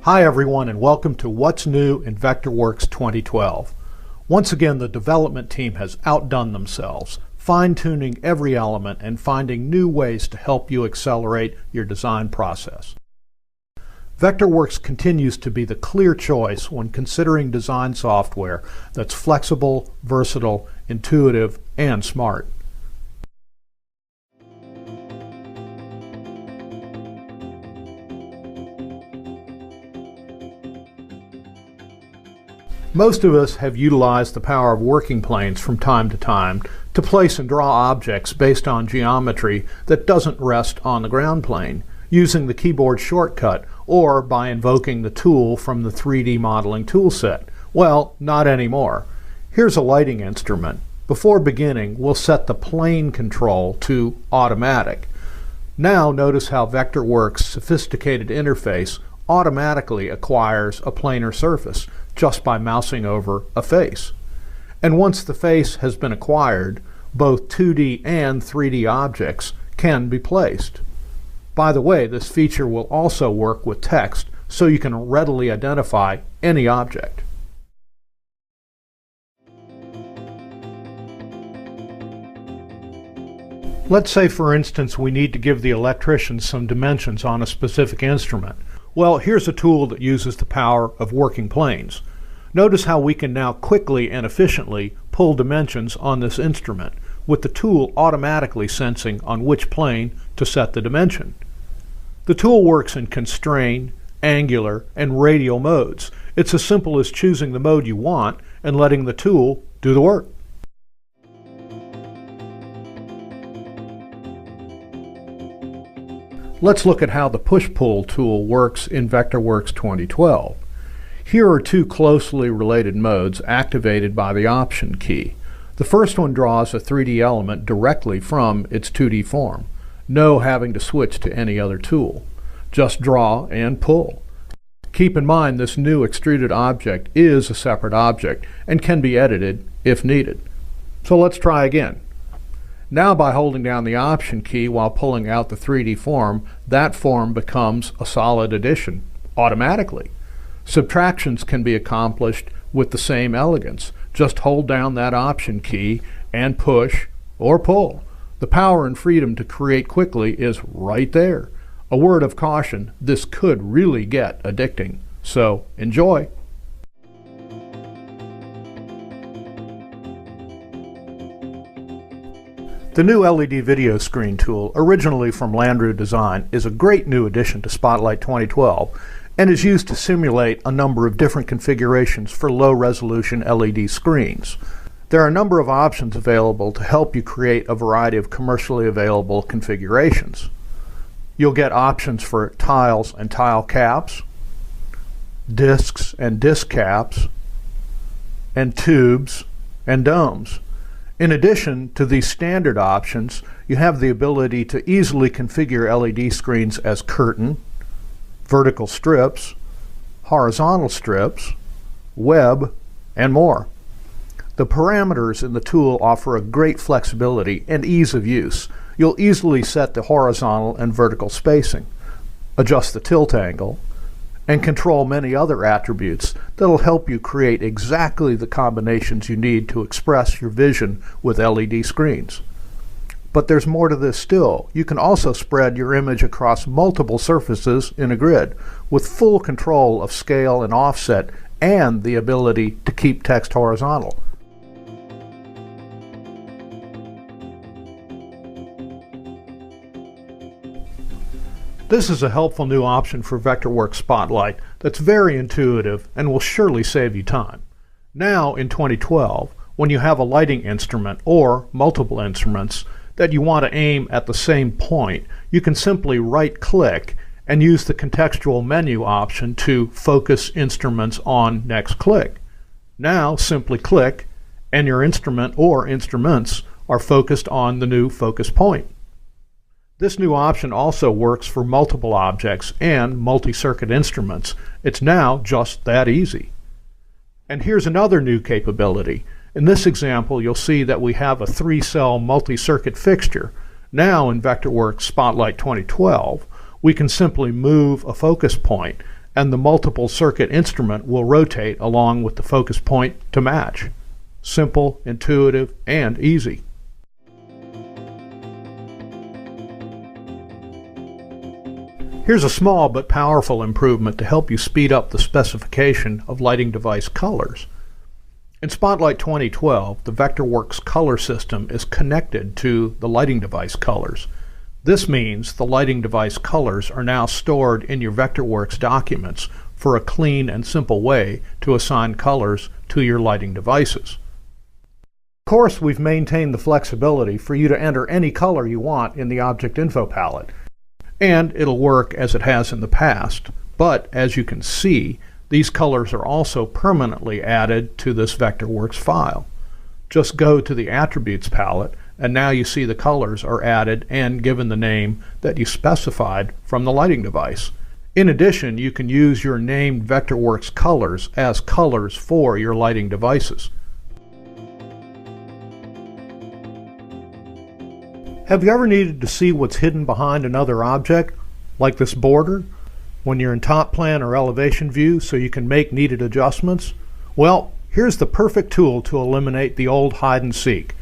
Hi everyone, and welcome to What's New in Vectorworks 2012. Once again, the development team has outdone themselves, fine-tuning every element and finding new ways to help you accelerate your design process. Vectorworks continues to be the clear choice when considering design software that's flexible, versatile, intuitive, and smart. Most of us have utilized the power of working planes from time to time to place and draw objects based on geometry that doesn't rest on the ground plane, using the keyboard shortcut or by invoking the tool from the 3D modeling toolset. Well, not anymore. Here's a lighting instrument. Before beginning, we'll set the plane control to automatic. Now notice how Vectorworks' sophisticated interface automatically acquires a planar surface just by mousing over a face. And once the face has been acquired, both 2D and 3D objects can be placed. By the way, this feature will also work with text, so you can readily identify any object. Let's say, for instance, we need to give the electrician some dimensions on a specific instrument. Well, here's a tool that uses the power of working planes. Notice how we can now quickly and efficiently pull dimensions on this instrument, with the tool automatically sensing on which plane to set the dimension. The tool works in constrained, angular, and radial modes. It's as simple as choosing the mode you want and letting the tool do the work. Let's look at how the push-pull tool works in Vectorworks 2012. Here are two closely related modes activated by the Option key. The first one draws a 3D element directly from its 2D form. No having to switch to any other tool. Just draw and pull. Keep in mind this new extruded object is a separate object and can be edited if needed. So let's try again. Now by holding down the Option key while pulling out the 3D form, that form becomes a solid addition automatically. Subtractions can be accomplished with the same elegance. Just hold down that Option key and push or pull. The power and freedom to create quickly is right there. A word of caution, this could really get addicting. So enjoy! The new LED video screen tool, originally from Landru Design, is a great new addition to Spotlight 2012 and is used to simulate a number of different configurations for low-resolution LED screens. There are a number of options available to help you create a variety of commercially available configurations. You'll get options for tiles and tile caps, discs and disc caps, and tubes and domes. In addition to these standard options, you have the ability to easily configure LED screens as curtain, vertical strips, horizontal strips, web, and more. The parameters in the tool offer a great flexibility and ease of use. You'll easily set the horizontal and vertical spacing, adjust the tilt angle, and control many other attributes that'll help you create exactly the combinations you need to express your vision with LED screens. But there's more to this still. You can also spread your image across multiple surfaces in a grid with full control of scale and offset and the ability to keep text horizontal. This is a helpful new option for Vectorworks Spotlight that's very intuitive and will surely save you time. Now in 2012, when you have a lighting instrument or multiple instruments that you want to aim at the same point, you can simply right-click and use the contextual menu option to focus instruments on next click. Now simply click and your instrument or instruments are focused on the new focus point. This new option also works for multiple objects and multi-circuit instruments. It's now just that easy. And here's another new capability. In this example, you'll see that we have a 3-cell multi-circuit fixture. Now in Vectorworks Spotlight 2012, we can simply move a focus point and the multiple circuit instrument will rotate along with the focus point to match. Simple, intuitive, and easy. Here's a small but powerful improvement to help you speed up the specification of lighting device colors. In Spotlight 2012, the Vectorworks color system is connected to the lighting device colors. This means the lighting device colors are now stored in your Vectorworks documents for a clean and simple way to assign colors to your lighting devices. Of course, we've maintained the flexibility for you to enter any color you want in the Object Info palette, and it'll work as it has in the past, but as you can see, these colors are also permanently added to this Vectorworks file. Just go to the Attributes palette, and now you see the colors are added and given the name that you specified from the lighting device. In addition, you can use your named Vectorworks colors as colors for your lighting devices. Have you ever needed to see what's hidden behind another object, like this border, when you're in top plan or elevation view so you can make needed adjustments? Well, here's the perfect tool to eliminate the old hide and seek.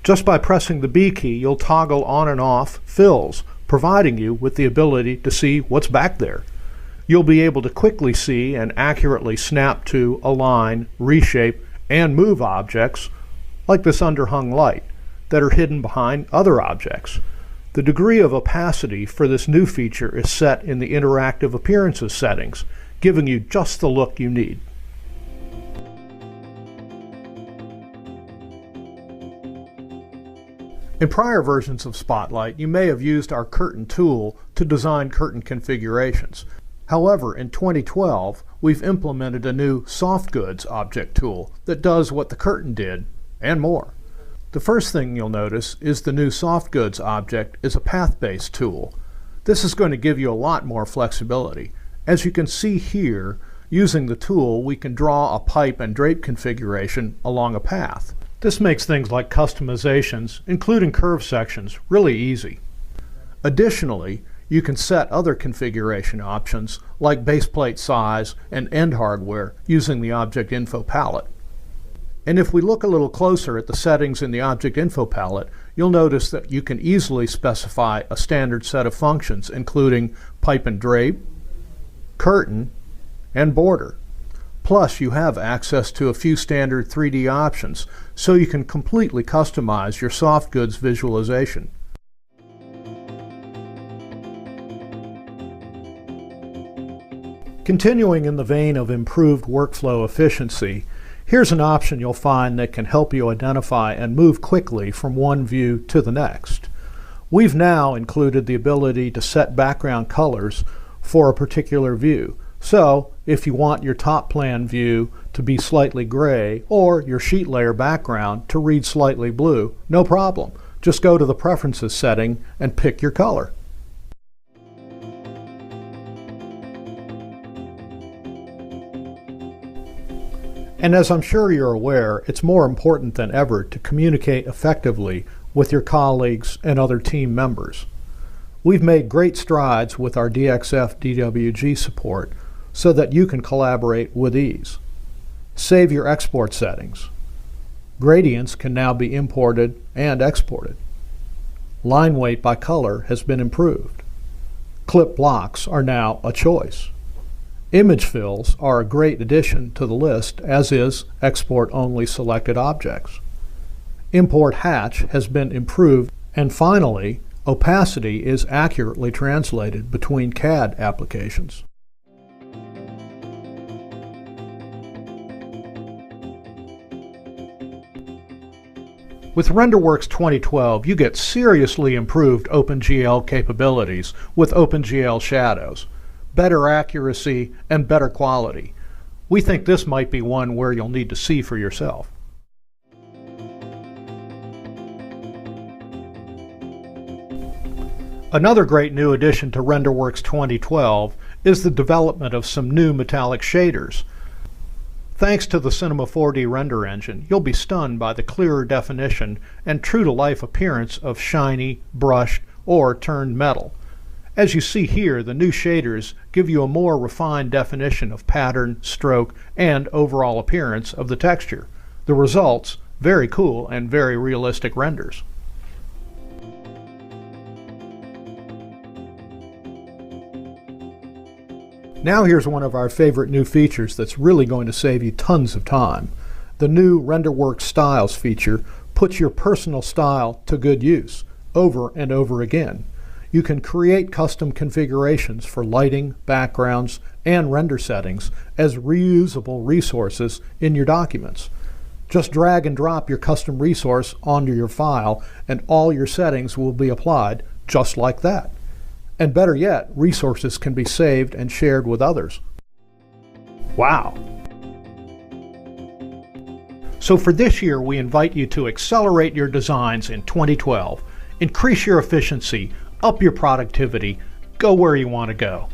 Just by pressing the B key, you'll toggle on and off fills, providing you with the ability to see what's back there. You'll be able to quickly see and accurately snap to, align, reshape, and move objects, like this underhung light, that are hidden behind other objects. The degree of opacity for this new feature is set in the Interactive Appearances settings, giving you just the look you need. In prior versions of Spotlight, you may have used our curtain tool to design curtain configurations. However, in 2012, we've implemented a new soft goods object tool that does what the curtain did and more. The first thing you'll notice is the new soft goods object is a path-based tool. This is going to give you a lot more flexibility. As you can see here, using the tool, we can draw a pipe and drape configuration along a path. This makes things like customizations, including curve sections, really easy. Additionally, you can set other configuration options like base plate size and end hardware using the Object Info palette. And if we look a little closer at the settings in the Object Info palette, you'll notice that you can easily specify a standard set of functions including pipe and drape, curtain, and border. Plus, you have access to a few standard 3D options, so you can completely customize your soft goods visualization. Continuing in the vein of improved workflow efficiency, here's an option you'll find that can help you identify and move quickly from one view to the next. We've now included the ability to set background colors for a particular view. So, if you want your top plan view to be slightly gray or your sheet layer background to read slightly blue, no problem. Just go to the Preferences setting and pick your color. And as I'm sure you're aware, it's more important than ever to communicate effectively with your colleagues and other team members. We've made great strides with our DXF DWG support so that you can collaborate with ease. Save your export settings. Gradients can now be imported and exported. Line weight by color has been improved. Clip blocks are now a choice. Image fills are a great addition to the list, as is export only selected objects. Import hatch has been improved, and finally, opacity is accurately translated between CAD applications. With RenderWorks 2012, you get seriously improved OpenGL capabilities with OpenGL shadows, better accuracy, and better quality. We think this might be one where you'll need to see for yourself. Another great new addition to RenderWorks 2012 is the development of some new metallic shaders. Thanks to the Cinema 4D render engine, you'll be stunned by the clearer definition and true-to-life appearance of shiny, brushed, or turned metal. As you see here, the new shaders give you a more refined definition of pattern, stroke, and overall appearance of the texture. The results, very cool and very realistic renders. Now here's one of our favorite new features that's really going to save you tons of time. The new Renderworks Styles feature puts your personal style to good use over and over again. You can create custom configurations for lighting, backgrounds, and render settings as reusable resources in your documents. Just drag and drop your custom resource onto your file and all your settings will be applied just like that. And better yet, resources can be saved and shared with others. Wow! So for this year, we invite you to accelerate your designs in 2012, increase your efficiency, up your productivity, go where you want to go.